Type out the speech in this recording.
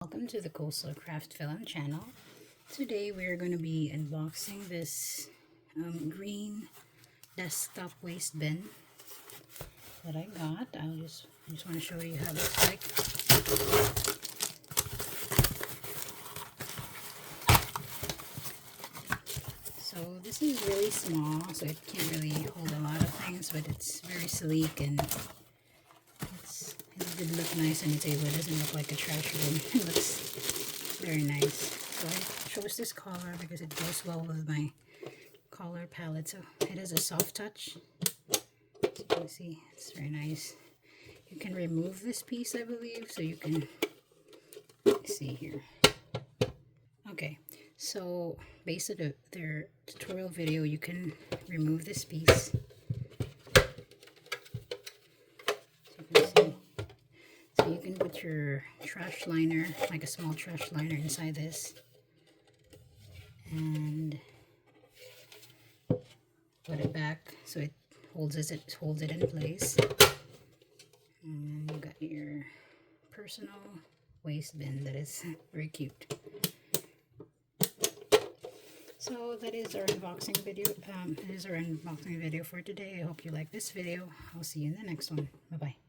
Welcome to the Coastal Craft Film channel. Today we are going to be unboxing this green desktop waste bin that I got. I just want to show you how it looks like. So this is really small, so it can't really hold a lot of things, but it's very sleek and it did look nice on the table. It doesn't look like a trash bin. It looks very nice. So I chose this color because it goes well with my color palette. So it has a soft touch. As you can see, it's very nice. You can remove this piece, I believe, so you can see here. Okay, so based on their tutorial video, you can remove this piece. So you can put your trash liner, like a small trash liner, inside this and put it back so it holds it in place. And you got your personal waste bin that is very cute. So that is our unboxing video. It is our unboxing video for today. I hope you like this video. I'll see you in the next one. Bye bye.